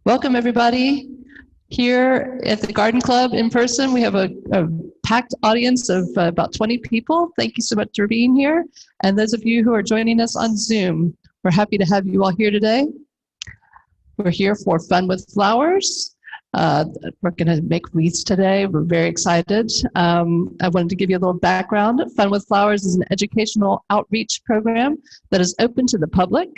Welcome, everybody. Here at the Garden Club in person, we have a packed audience of about 20 people. Thank you so much for being here. And those of you who are joining us on Zoom, we're happy to have you all here today. We're here for Fun with Flowers. We're going to make wreaths today. We're very excited. I wanted to give you a little background. Fun with Flowers is an educational outreach program that is open to the public.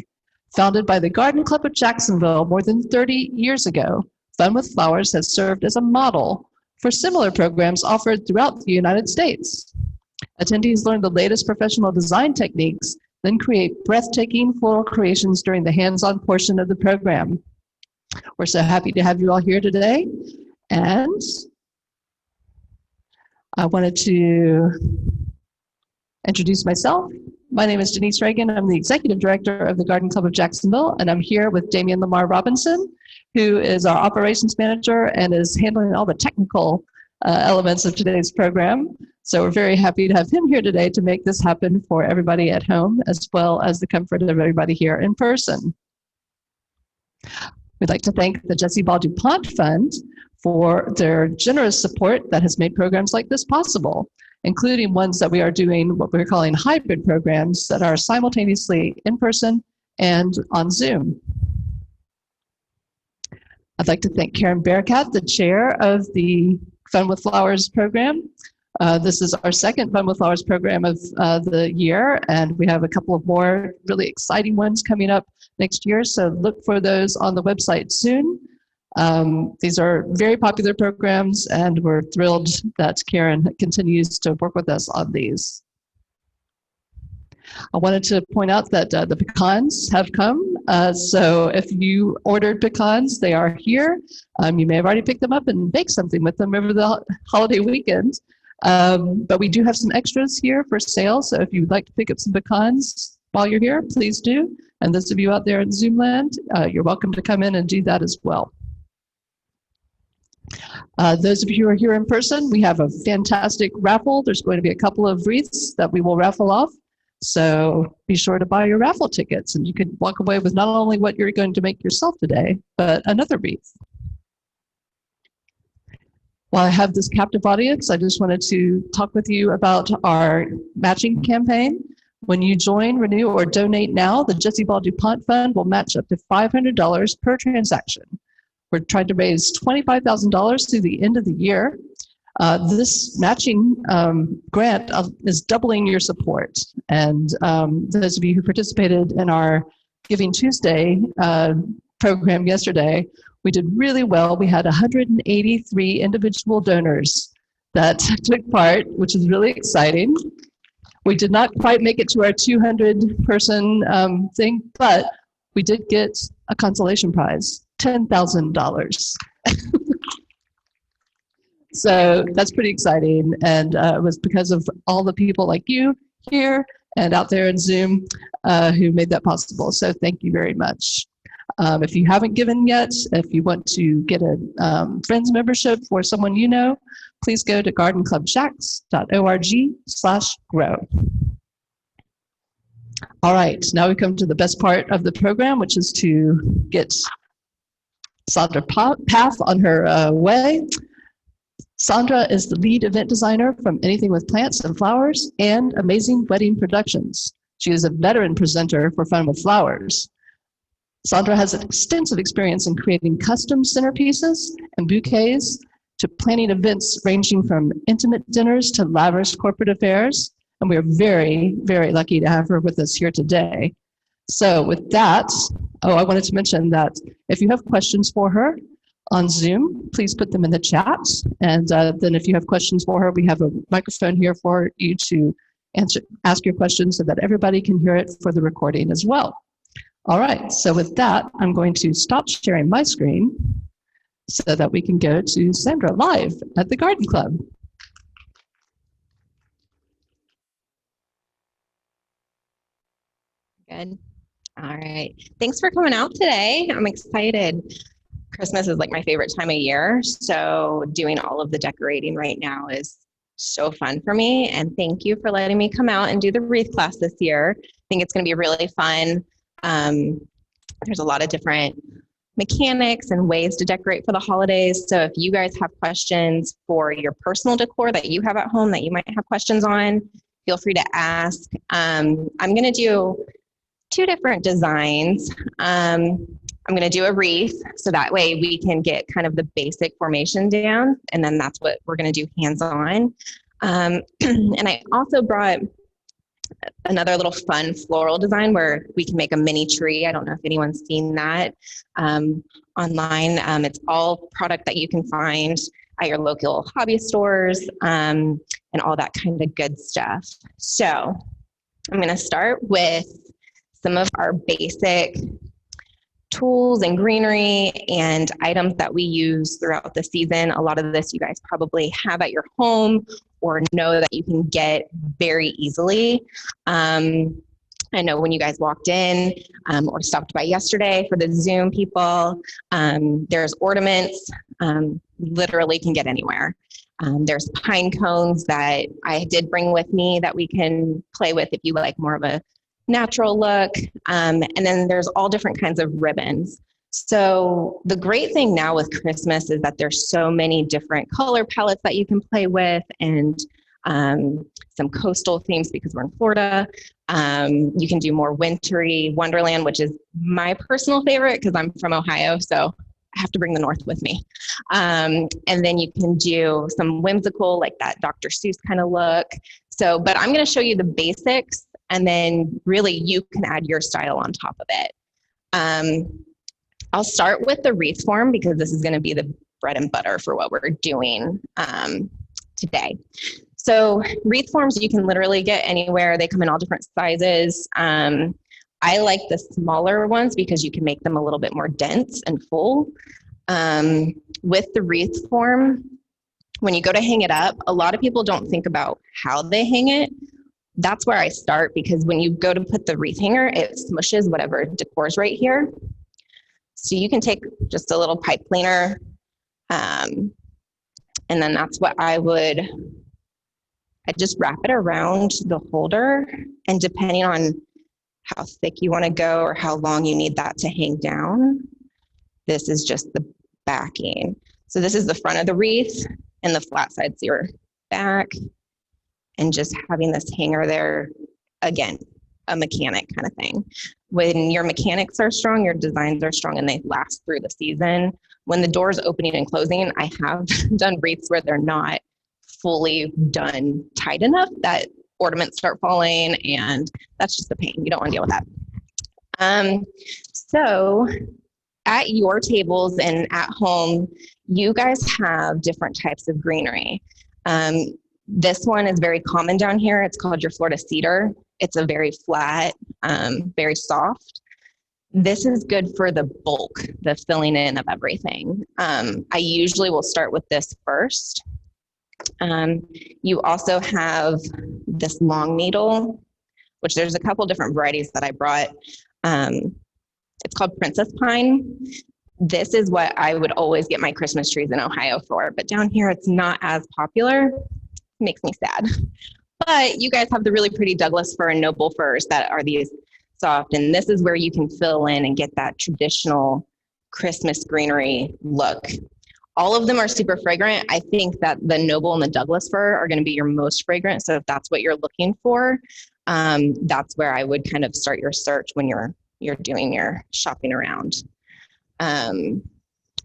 Founded by the Garden Club of Jacksonville more than 30 years ago, Fun with Flowers has served as a model for similar programs offered throughout the United States. Attendees learn the latest professional design techniques, then create breathtaking floral creations during the hands-on portion of the program. We're so happy to have you all here today. And I wanted to introduce myself. My name is Denise Reagan. I'm the Executive Director of the Garden Club of Jacksonville, and I'm here with Damian Lamar Robinson, who is our Operations Manager and is handling all the technical elements of today's program. So we're very happy to have him here today to make this happen for everybody at home, as well as the comfort of everybody here in person. We'd like to thank the JESSIE PONT Fund for their generous support that has made programs like this possible, including ones that we are doing what we're calling hybrid programs that are simultaneously in person and on Zoom. I'd like to thank Karen Bearcat, the chair of the Fun with Flowers program. This is our second Fun with Flowers program of the year, and we have a couple of more really exciting ones coming up next year, so look for those on the website soon. These are very popular programs, and we're thrilled that Karen continues to work with us on these. I wanted to point out that the pecans have come. So if you ordered pecans, they are here. You may have already picked them up and baked something with them over the holiday weekend. But we do have some extras here for sale. So if you'd like to pick up some pecans while you're here, please do. And those of you out there in Zoom land, you're welcome to come in and do that as well. Those of you who are here in person, we have a fantastic raffle. There's going to be a couple of wreaths that we will raffle off. So be sure to buy your raffle tickets, and you can walk away with not only what you're going to make yourself today, but another wreath. While I have this captive audience, I just wanted to talk with you about our matching campaign. When you join, renew, or donate now, the JESSIE PONT Fund will match up to $500 per transaction. We're trying to raise $25,000 through the end of the year. This matching grant is doubling your support. And those of you who participated in our Giving Tuesday program yesterday, we did really well. We had 183 individual donors that took part, which is really exciting. We did not quite make it to our 200-person thing, but we did get a consolation prize. $10,000. So that's pretty exciting, and it was because of all the people like you here and out there in Zoom who made that possible. So thank you very much. If you haven't given yet, if you want to get a Friends membership for someone you know, please go to gardenclubjacks.org/grow. All right, now we come to the best part of the program, which is to get Sandra Pfaff on her way. Sandra is the lead event designer from Anything with Plants and Flowers and Amazing Wedding Productions. She is a veteran presenter for Fun with Flowers. Sandra has an extensive experience in creating custom centerpieces and bouquets to planning events ranging from intimate dinners to lavish corporate affairs. And we are very, very lucky to have her with us here today. So with that, I wanted to mention that if you have questions for her on Zoom, please put them in the chat. And then if you have questions for her, we have a microphone here for you to ask your questions so that everybody can hear it for the recording as well. All right, so with that, I'm going to stop sharing my screen so that we can go to Sandra live at the Garden Club. Good. All right. Thanks for coming out today. I'm excited. Christmas is like my favorite time of year. So doing all of the decorating right now is so fun for me. And thank you for letting me come out and do the wreath class this year. I think it's going to be really fun. There's a lot of different mechanics and ways to decorate for the holidays. So if you guys have questions for your personal decor that you have at home that you might have questions on, feel free to ask. I'm going to do two different designs. I'm going to do a wreath, so that way we can get kind of the basic formation down, and then that's what we're going to do hands-on. And I also brought another little fun floral design where we can make a mini tree. I don't know if anyone's seen that online. It's all product that you can find at your local hobby stores and all that kind of good stuff. So I'm going to start with some of our basic tools and greenery and items that we use throughout the season. A lot of this you guys probably have at your home or know that you can get very easily. I know when you guys walked in or stopped by yesterday for the Zoom people, there's ornaments, literally can get anywhere. There's pine cones that I did bring with me that we can play with if you like more of a natural look. And then there's all different kinds of ribbons. So the great thing now with Christmas is that there's so many different color palettes that you can play with, and some coastal themes because we're in Florida. You can do more wintry Wonderland, which is my personal favorite because I'm from Ohio, so I have to bring the North with me. And then you can do some whimsical, like that Dr. Seuss kind of look. So, but I'm going to show you the basics, and then really you can add your style on top of it. I'll start with the wreath form because this is going to be the bread and butter for what we're doing today. So wreath forms you can literally get anywhere. They come in all different sizes. I like the smaller ones because you can make them a little bit more dense and full. With the wreath form, when you go to hang it up, a lot of people don't think about how they hang it. That's where I start, because when you go to put the wreath hanger, it smushes whatever decor's right here. So you can take just a little pipe cleaner, and then that's what I just wrap it around the holder, and depending on how thick you want to go or how long you need that to hang down, this is just the backing. So this is the front of the wreath, and the flat side's your back. And just having this hanger there, again, a mechanic kind of thing. When your mechanics are strong, your designs are strong, and they last through the season. When the door's opening and closing, I have done wreaths where they're not fully done tight enough that ornaments start falling, and that's just a pain. You don't want to deal with that. So at your tables and at home, you guys have different types of greenery. This one is very common down here. It's called your Florida cedar. It's a very flat, very soft. This is good for the bulk, the filling in of everything. I usually will start with this first. You also have this long needle, which there's a couple different varieties that I brought. It's called Princess Pine. This is what I would always get my Christmas trees in Ohio for, but down here it's not as popular. Makes me sad. But you guys have the really pretty Douglas fir and noble firs that are these soft, and this is where you can fill in and get that traditional Christmas greenery look. All of them are super fragrant. I think that the noble and the Douglas fir are going to be your most fragrant. So if that's what you're looking for, that's where I would kind of start your search when you're doing your shopping around.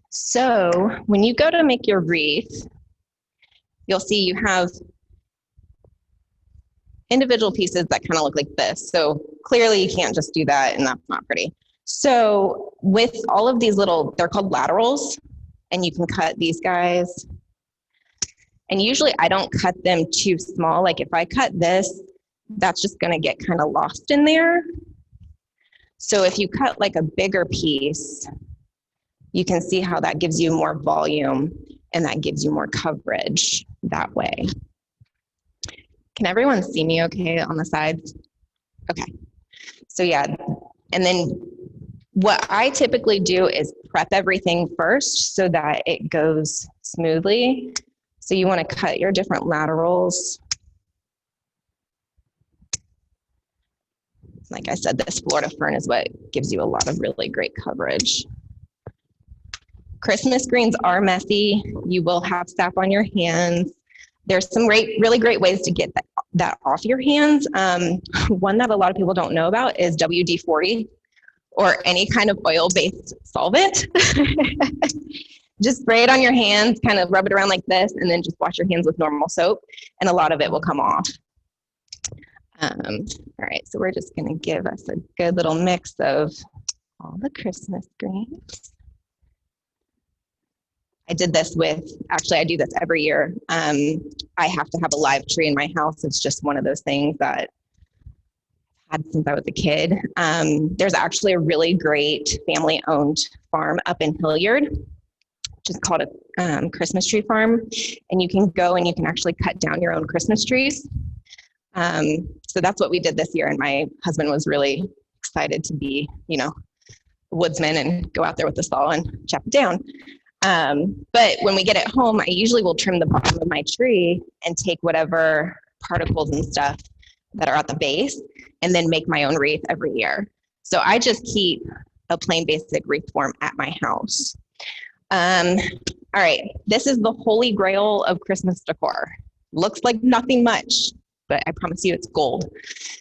So when you go to make your wreath, you'll see you have individual pieces that kind of look like this. So clearly you can't just do that, and that's not pretty. So with all of these little, they're called laterals, and you can cut these guys. And usually I don't cut them too small. Like if I cut this, that's just gonna get kind of lost in there. So if you cut like a bigger piece, you can see how that gives you more volume and that gives you more coverage that way. Can everyone see me okay on the sides? Okay. So yeah, and then what I typically do is prep everything first so that it goes smoothly. So you want to cut your different laterals. Like I said, this Florida fern is what gives you a lot of really great coverage. Christmas greens are messy. You will have sap on your hands. There's some really great ways to get that off your hands. One that a lot of people don't know about is WD-40 or any kind of oil-based solvent. Just spray it on your hands, kind of rub it around like this, and then just wash your hands with normal soap, and a lot of it will come off. All right, so we're just gonna give us a good little mix of all the Christmas greens. I did this actually I do this every year. I have to have a live tree in my house. It's just one of those things that I've had since I was a kid. There's actually a really great family-owned farm up in Hilliard, which is called a Christmas tree farm. And you can go and you can actually cut down your own Christmas trees. So that's what we did this year. And my husband was really excited to be, a woodsman and go out there with the saw and chop it down. But when we get it home, I usually will trim the bottom of my tree and take whatever particles and stuff that are at the base and then make my own wreath every year. So I just keep a plain basic wreath form at my house. All right, this is the holy grail of Christmas decor. Looks like nothing much, but I promise you it's gold.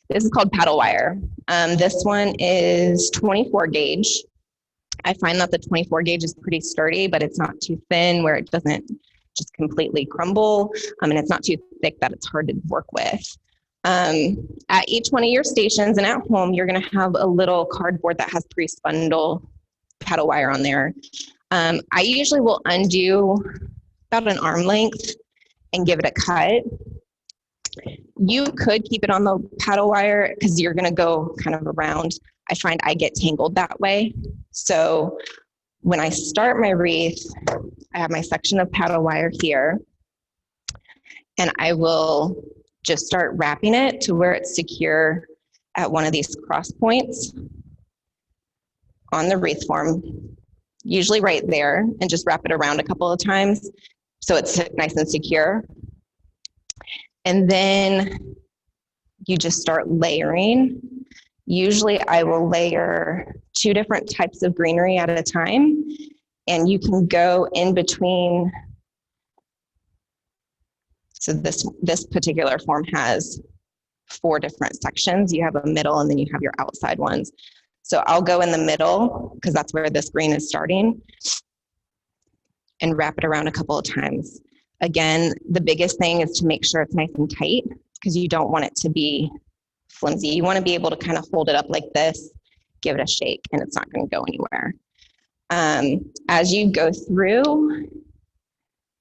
This is called paddle wire. This one is 24 gauge. I find that the 24 gauge is pretty sturdy, but it's not too thin where it doesn't just completely crumble. And it's not too thick that it's hard to work with. At each one of your stations and at home, you're gonna have a little cardboard that has pre-spundle paddle wire on there. I usually will undo about an arm length and give it a cut. You could keep it on the paddle wire because you're gonna go kind of around. I find I get tangled that way. So when I start my wreath, I have my section of paddle wire here, and I will just start wrapping it to where it's secure at one of these cross points on the wreath form, usually right there, and just wrap it around a couple of times so it's nice and secure. And then you just start layering. Usually I will layer 2 different types of greenery at a time, and you can go in between. So this particular form has 4 different sections. You have a middle and then you have your outside ones. So I'll go in the middle because that's where this green is starting and wrap it around a couple of times. Again, the biggest thing is to make sure it's nice and tight because you don't want it to be flimsy. You want to be able to kind of hold it up like this, give it a shake, and it's not going to go anywhere. As you go through,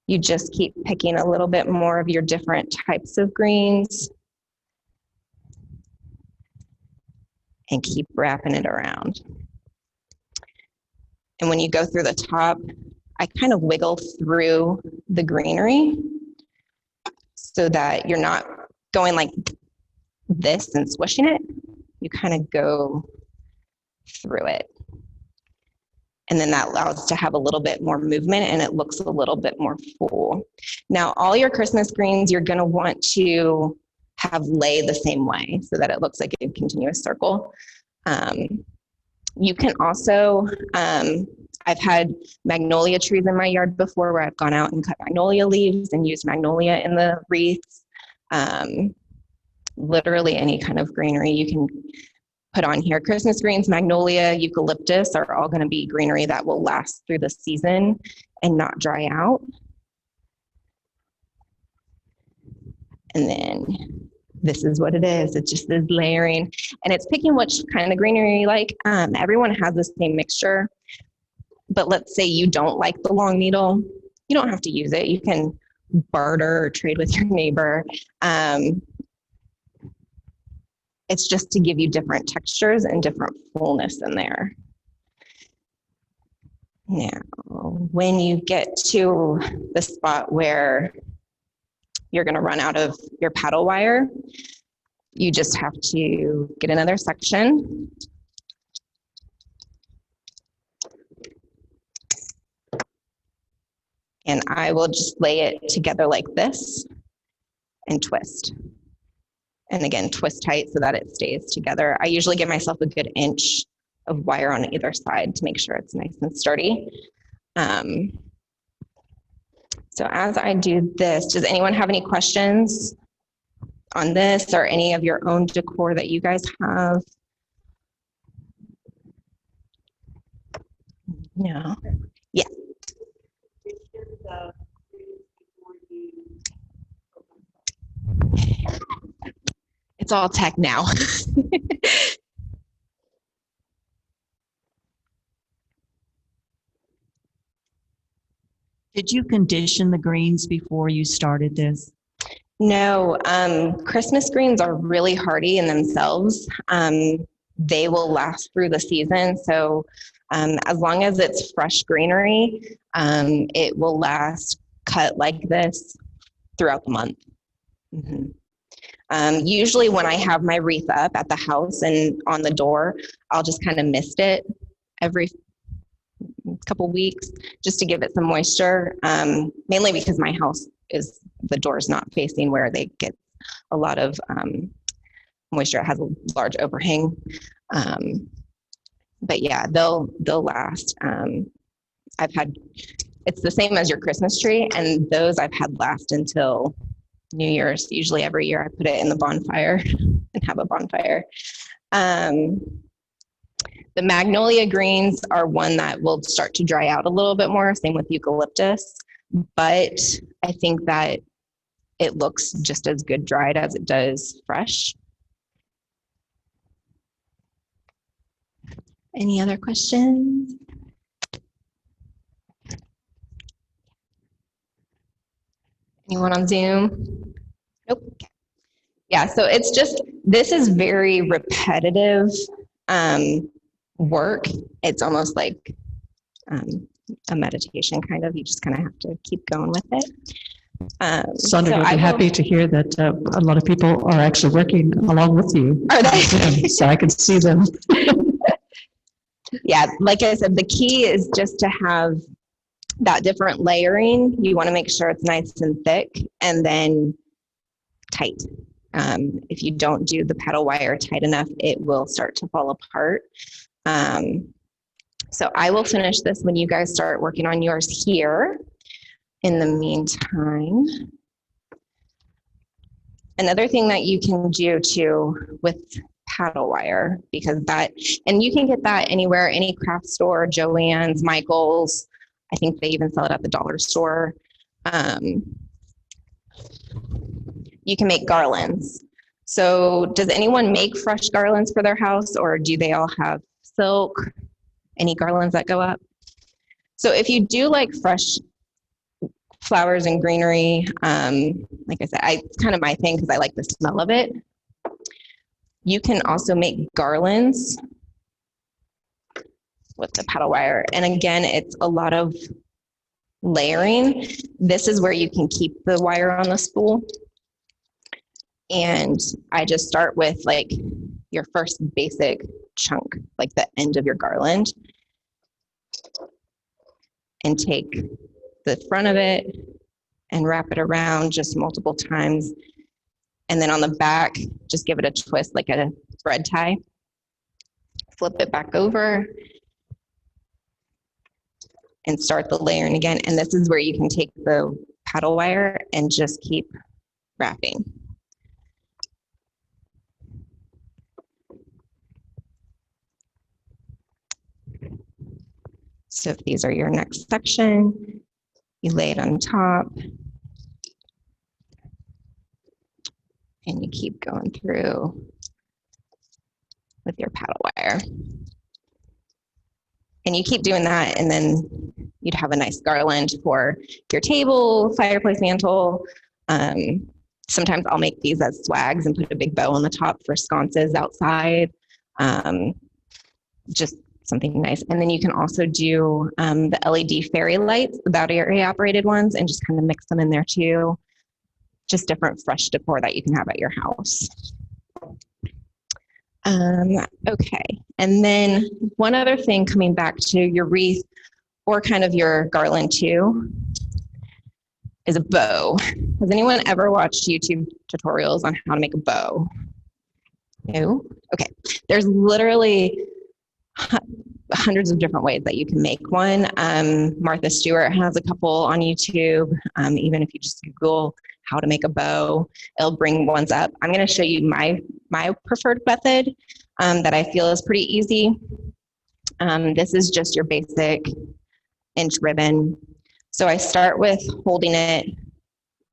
you just keep picking a little bit more of your different types of greens and keep wrapping it around. And when you go through the top, I kind of wiggle through the greenery so that you're not going like this and squishing it. You kind of go through it. And then that allows to have a little bit more movement and it looks a little bit more full. Now, all your Christmas greens, you're gonna want to have lay the same way so that it looks like a continuous circle. You can also, I've had magnolia trees in my yard before where I've gone out and cut magnolia leaves and used magnolia in the wreaths. Literally any kind of greenery you can put on here. Christmas greens, magnolia, eucalyptus are all going to be greenery that will last through the season and not dry out. And then this is what it is. It just is layering, and it's picking which kind of greenery you like. Everyone has the same mixture, but let's say you don't like the long needle. You don't have to use it. You can barter or trade with your neighbor. It's just to give you different textures and different fullness in there. Now, when you get to the spot where you're gonna run out of your paddle wire, you just have to get another section. And I will just lay it together like this and twist. And again, twist tight so that it stays together. I usually give myself a good inch of wire on either side to make sure it's nice and sturdy. So as I do this, does anyone have any questions on this or any of your own decor that you guys have? No. Yeah. It's all tech now. Did you condition the greens before you started this? No, Christmas greens are really hardy in themselves. They will last through the season. So as long as it's fresh greenery, it will last cut like this throughout the month. Usually when I have my wreath up at the house and on the door, I'll just kind of mist it every couple weeks just to give it some moisture, mainly because my house is, the door's not facing where they get a lot of moisture. It has a large overhang. But yeah, they'll last. I've had, it's the same as your Christmas tree, and those I've had last until New Year's. Usually every year I put it in the bonfire and have a bonfire. The magnolia greens are one that will start to dry out a little bit more, same with eucalyptus, but I think that it looks just as good dried as it does fresh. Any other questions? Anyone on Zoom? Nope. Yeah, so it's just, this is very repetitive work. It's almost like a meditation kind of. You just kind of have to keep going with it. Sandra, you'll be happy to hear that a lot of people are actually working along with you. Are they? So I can see them. Yeah, like I said, the key is just to have that different layering. You want to make sure it's nice and thick and then tight. If you don't do the petal wire tight enough, it will start to fall apart. So I will finish this when you guys start working on yours here. In the meantime, another thing that you can do too with paddle wire, because that, and you can get that anywhere, any craft store, Joann's, Michael's. I think they even sell it at the dollar store. You can make garlands. So does anyone make fresh garlands for their house, or do they all have silk? Any garlands that go up? So if you do like fresh flowers and greenery, like I said, it's kind of my thing because I like the smell of it. You can also make garlands with the paddle wire. And again, it's a lot of layering. This is where you can keep the wire on the spool. And I just start with like your first basic chunk, like the end of your garland, and take the front of it and wrap it around just multiple times. And then on the back, just give it a twist like a thread tie. Flip it back over and start the layering again. And this is where you can take the paddle wire and just keep wrapping. So if these are your next section, you lay it on top and you keep going through with your paddle wire. And you keep doing that, and then you'd have a nice garland for your table, fireplace mantle. Sometimes I'll make these as swags and put a big bow on the top for sconces outside. Just something nice. And then you can also do the LED fairy lights, the battery operated ones, and just kind of mix them in there too. Just different fresh decor that you can have at your house. Okay, and then one other thing, coming back to your wreath or kind of your garland too, is a bow. Has anyone ever watched YouTube tutorials on how to make a bow? No? Okay, there's literally hundreds of different ways that you can make one. Martha Stewart has a couple on YouTube. Even if you just Google how to make a bow, it'll bring ones up. I'm going to show you my preferred method that I feel is pretty easy. This is just your basic inch ribbon. So I start with holding it.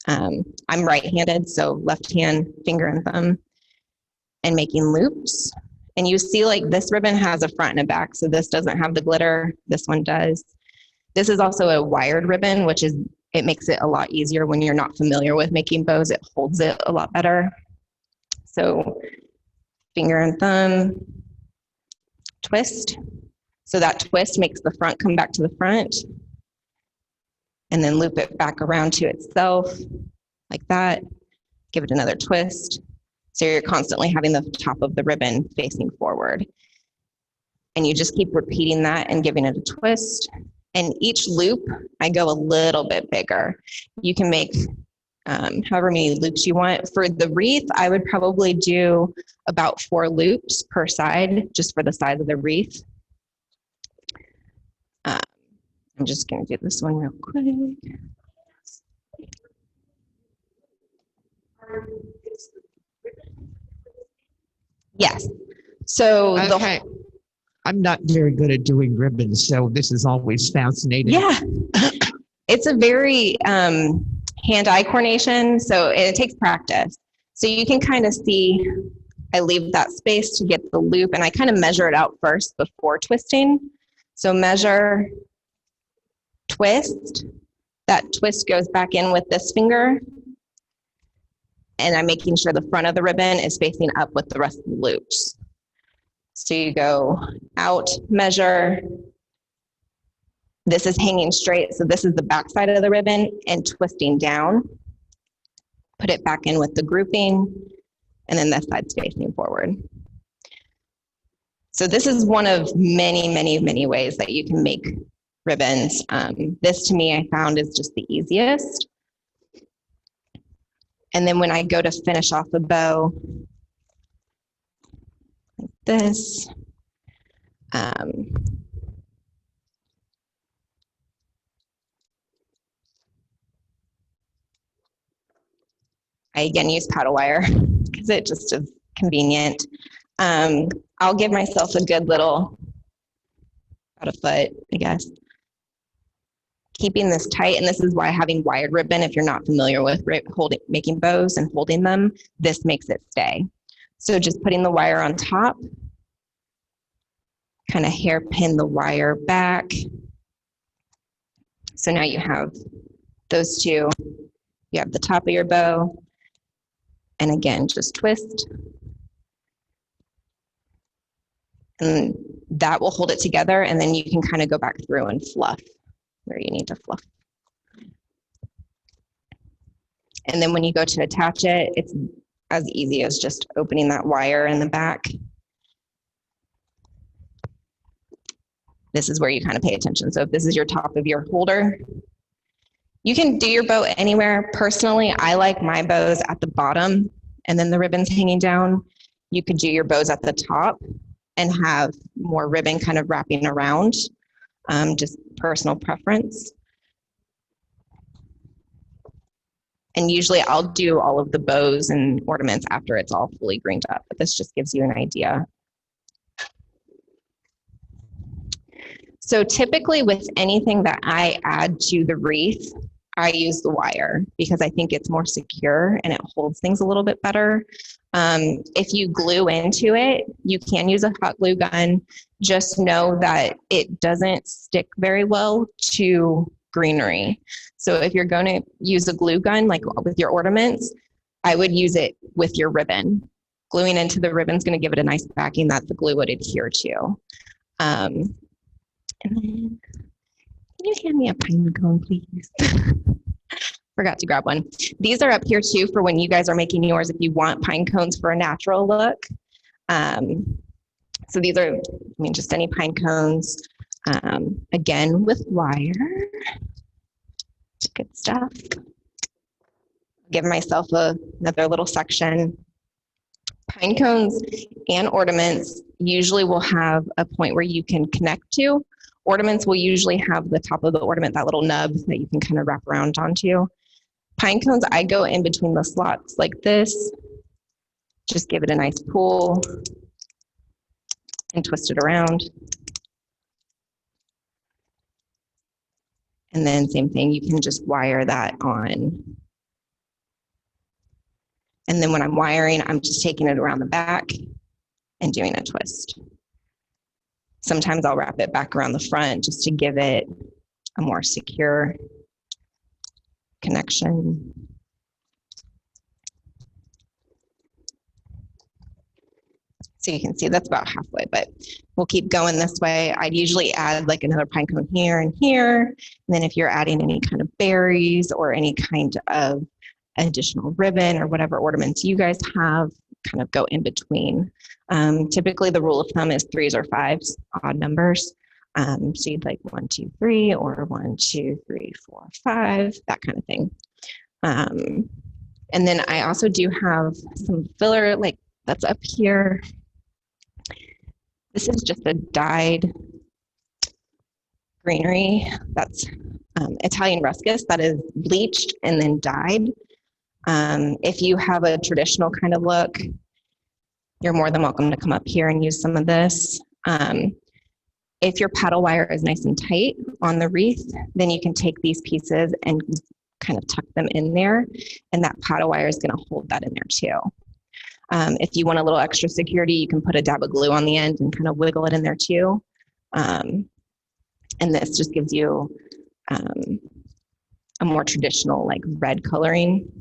I'm right-handed, so left hand, finger and thumb, and making loops. And you see like this ribbon has a front and a back, so this doesn't have the glitter, this one does. This is also a wired ribbon, which is, it makes it a lot easier when you're not familiar with making bows. It holds it a lot better. So finger and thumb, twist. So that twist makes the front come back to the front, and then loop it back around to itself like that. Give it another twist. So you're constantly having the top of the ribbon facing forward. And you just keep repeating that and giving it a twist. And each loop, I go a little bit bigger. You can make however many loops you want. For the wreath, I would probably do about 4 loops per side, just for the size of the wreath. I'm just going to do this one real quick. Yes. So okay. I'm not very good at doing ribbons, so this is always fascinating. Yeah. It's a very hand-eye coordination, so it takes practice. So you can kind of see, I leave that space to get the loop, and I kind of measure it out first before twisting. So measure, twist. That twist goes back in with this finger, and I'm making sure the front of the ribbon is facing up with the rest of the loops. So you go out, measure. This is hanging straight, so this is the back side of the ribbon, and twisting down. Put it back in with the grouping, and then this side's facing forward. So this is one of many, many, many ways that you can make ribbons. This to me, I found is just the easiest. And then when I go to finish off a bow, like this, I again use paddle wire because it just is convenient. I'll give myself a good little, about a foot, I guess. Keeping this tight, and this is why having wired ribbon, if you're not familiar with making bows and holding them, this makes it stay. So just putting the wire on top, kind of hairpin the wire back. So now you have those two. You have the top of your bow, and again, just twist. And that will hold it together, and then you can kind of go back through and fluff where you need to fluff. And then when you go to attach it, it's as easy as just opening that wire in the back. This is where you kind of pay attention. So if this is your top of your holder, you can do your bow anywhere. Personally, I like my bows at the bottom and then the ribbons hanging down. You could do your bows at the top and have more ribbon kind of wrapping around, just personal preference. And usually I'll do all of the bows and ornaments after it's all fully greened up, but this just gives you an idea. So typically with anything that I add to the wreath, I use the wire because I think it's more secure and it holds things a little bit better. If you glue into it, you can use a hot glue gun. Just know that it doesn't stick very well to greenery. So if you're going to use a glue gun, like with your ornaments, I would use it with your ribbon. Gluing into the ribbon is going to give it a nice backing that the glue would adhere to. And then, can you hand me a pine cone, please? Forgot to grab one. These are up here too for when you guys are making yours, if you want pine cones for a natural look. So these are, I mean, just any pine cones, again, with wire. Good stuff. Give myself another little section. Pine cones and ornaments usually will have a point where you can connect to. Ornaments will usually have the top of the ornament, that little nub that you can kind of wrap around onto. Pine cones, I go in between the slots like this, just give it a nice pull and twist it around. And then same thing, you can just wire that on. And then when I'm wiring, I'm just taking it around the back and doing a twist. Sometimes I'll wrap it back around the front just to give it a more secure connection. So you can see that's about halfway, but we'll keep going this way. I'd usually add like another pine cone here and here. And then if you're adding any kind of berries or any kind of additional ribbon or whatever ornaments you guys have, kind of go in between. Typically the rule of thumb is 3s or 5s, odd numbers. So you'd like 1, 2, 3, or 1, 2, 3, 4, 5, that kind of thing. And then I also do have some filler, like that's up here. This is just a dyed greenery. That's Italian ruscus that is bleached and then dyed. If you have a traditional kind of look, you're more than welcome to come up here and use some of this. If your paddle wire is nice and tight on the wreath, then you can take these pieces and kind of tuck them in there, and that paddle wire is going to hold that in there too. If you want a little extra security, you can put a dab of glue on the end and kind of wiggle it in there too. And this just gives you a more traditional like red coloring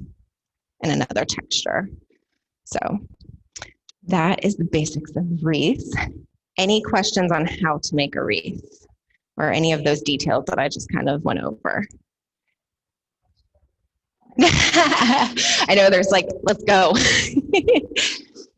and another texture. So that is the basics of wreaths. Any questions on how to make a wreath or any of those details that I just kind of went over? I know there's like, let's go.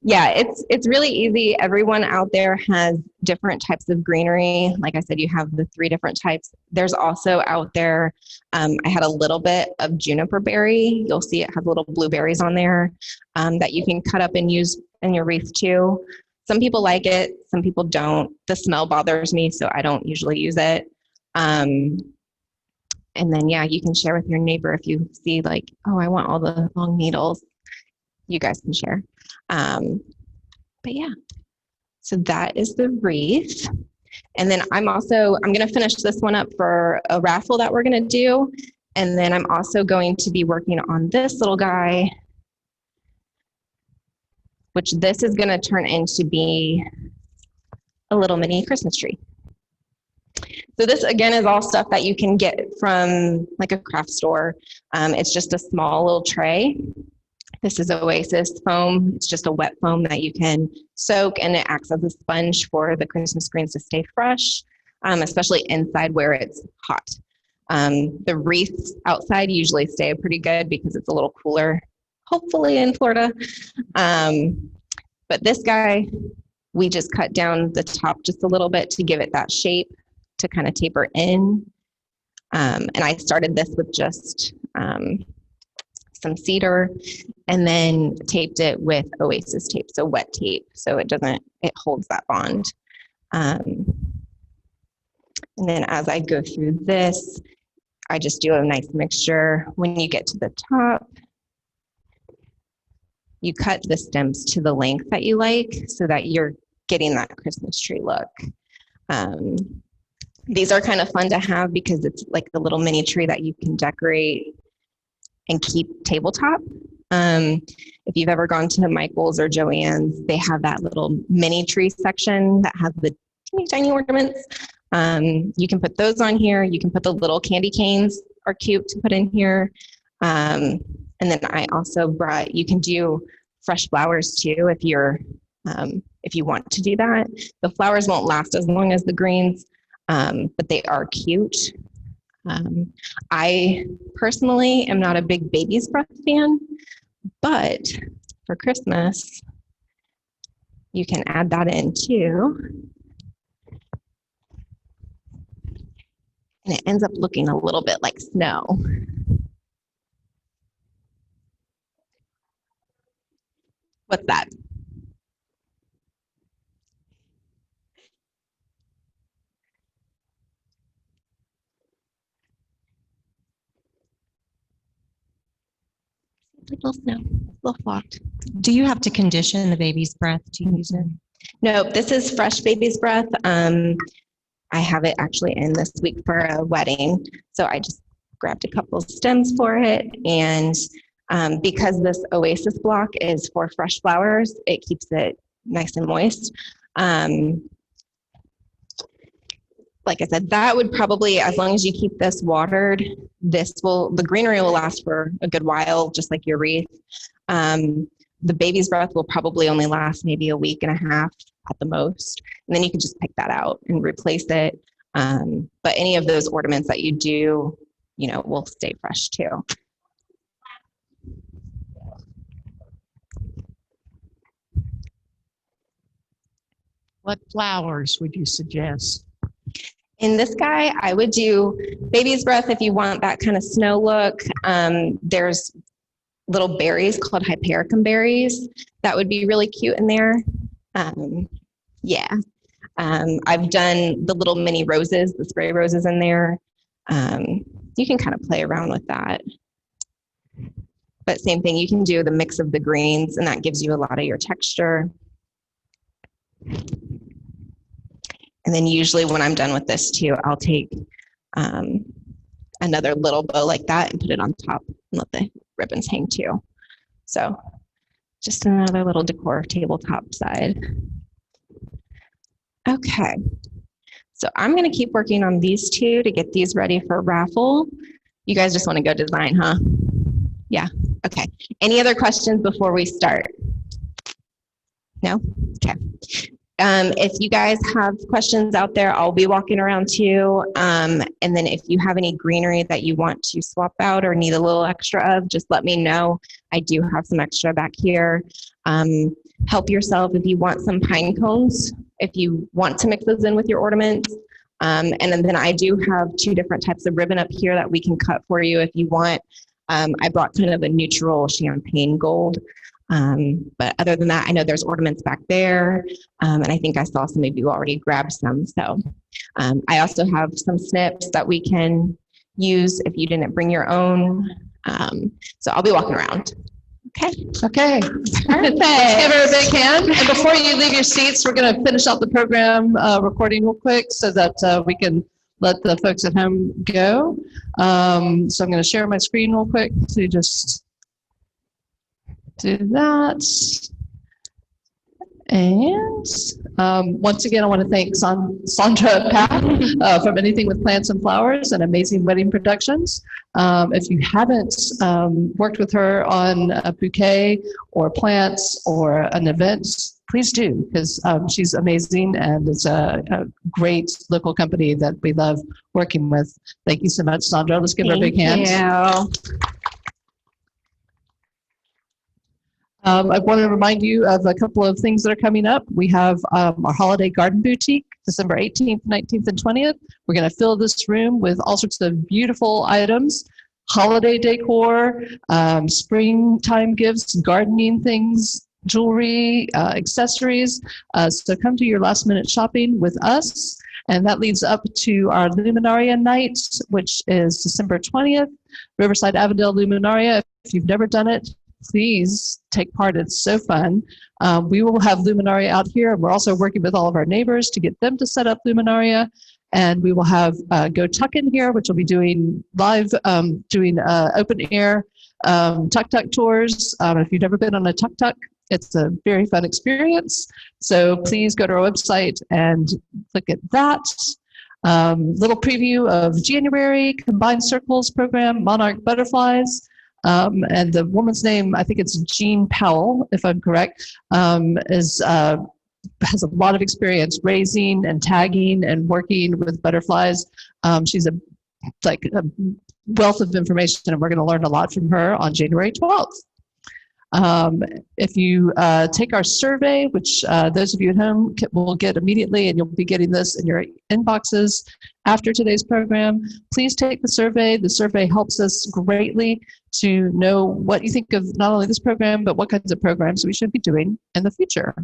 Yeah, it's really easy. Everyone out there has different types of greenery. Like I said, you have the 3 different types. There's also out there, I had a little bit of juniper berry. You'll see it has little blueberries on there that you can cut up and use in your wreath too. Some people like it, some people don't. The smell bothers me, so I don't usually use it. And then, yeah, you can share with your neighbor if you see like, oh, I want all the long needles. You guys can share. But yeah, so that is the wreath. And then I'm going to finish this one up for a raffle that we're going to do. And then I'm also going to be working on this little guy, which this is going to turn into be a little mini Christmas tree. So this again is all stuff that you can get from like a craft store. It's just a small little tray. This is Oasis foam. It's just a wet foam that you can soak, and it acts as a sponge for the Christmas greens to stay fresh, especially inside where it's hot. The wreaths outside usually stay pretty good because it's a little cooler, hopefully in Florida. But this guy, we just cut down the top just a little bit to give it that shape to kind of taper in. And I started this with just some cedar and then taped it with Oasis tape, so wet tape, so it holds that bond. And then as I go through this, I just do a nice mixture. When you get to the top, you cut the stems to the length that you like so that you're getting that Christmas tree look. These are kind of fun to have because it's like the little mini tree that you can decorate and keep tabletop. If you've ever gone to Michael's or Joann's, they have that little mini tree section that has the teeny tiny ornaments. You can put those on here. You can put the little candy canes, are cute to put in here. And then I also you can do fresh flowers too if you want to do that. The flowers won't last as long as the greens, but they are cute. I personally am not a big baby's breath fan, but for Christmas, you can add that in too. And it ends up looking a little bit like snow. What's that? little snow, a little flocked. Do you have to condition the baby's breath to use it? No, this is fresh baby's breath. I have it actually in this week for a wedding. So I just grabbed a couple stems for it. And because this oasis block is for fresh flowers, it keeps it nice and moist. Like I said, that would probably, as long as you keep this watered, the greenery will last for a good while, just like your wreath. The baby's breath will probably only last maybe a week and a half at the most. And then you can just pick that out and replace it. But any of those ornaments that you do, will stay fresh too. What flowers would you suggest? In this guy, I would do baby's breath if you want that kind of snow look. There's little berries called hypericum berries that would be really cute in there. Yeah. I've done the little mini roses, the spray roses in there. You can kind of play around with that. But same thing, you can do the mix of the greens, and that gives you a lot of your texture. And then usually when I'm done with this too, I'll take another little bow like that and put it on top and let the ribbons hang too. So just another little decor tabletop side. Okay, so I'm gonna keep working on these two to get these ready for raffle. You guys just wanna go design, huh? Yeah, okay. Any other questions before we start? No? Okay. If you guys have questions out there, I'll be walking around too. And then if you have any greenery that you want to swap out or need a little extra of, just let me know. I do have some extra back here. Help yourself if you want some pine cones, if you want to mix those in with your ornaments. And then I do have 2 different types of ribbon up here that we can cut for you if you want. I brought kind of a neutral champagne gold. But other than that, I know there's ornaments back there. And I think I saw some of you already grabbed some. So I also have some snips that we can use if you didn't bring your own. So I'll be walking around. Okay. Let's give her a big hand. And before you leave your seats, we're going to finish out the program recording real quick so that we can let the folks at home go. So I'm going to share my screen real quick to just do that. And once again, I want to thank Sandra Pfaff from Anything with Plants and Flowers and Amazing Wedding Productions. If you haven't worked with her on a bouquet or plants or an event, please do, because she's amazing and it's a great local company that we love working with. Thank you so much, Sandra. Let's give her a big hand. Thank you. I want to remind you of a couple of things that are coming up. We have our Holiday Garden Boutique, December 18th, 19th, and 20th. We're going to fill this room with all sorts of beautiful items, holiday decor, springtime gifts, gardening things, jewelry, accessories. So come to your last minute shopping with us. And that leads up to our Luminaria night, which is December 20th, Riverside Avondale Luminaria. If you've never done it, please take part. It's so fun. We will have Luminaria out here. We're also working with all of our neighbors to get them to set up Luminaria. And we will have Go Tuck in here, which will be doing live, doing open air tuk-tuk tours. If you've never been on a tuk-tuk, it's a very fun experience. So please go to our website and look at that. Little preview of January Combined Circles program, Monarch Butterflies. And the woman's name, I think it's Jean Powell, if I'm correct, has a lot of experience raising and tagging and working with butterflies. She's a wealth of information, and we're going to learn a lot from her on January 12th. If you take our survey, which those of you at home will get immediately, and you'll be getting this in your inboxes after today's program, please take the survey. The survey helps us greatly to know what you think of not only this program, but what kinds of programs we should be doing in the future.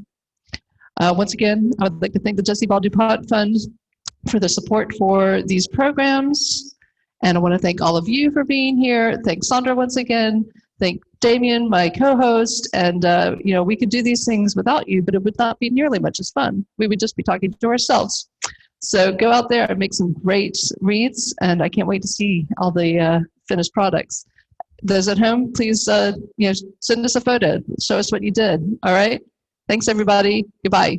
Once again, I would like to thank the Jessie Ball DuPont Fund for the support for these programs. And I want to thank all of you for being here. Thank Sandra once again. Thank Damien, my co-host, and we could do these things without you, but it would not be nearly much as fun. We would just be talking to ourselves. So go out there and make some great wreaths, and I can't wait to see all the finished products. Those at home, please send us a photo. Show us what you did. All right? Thanks, everybody. Goodbye.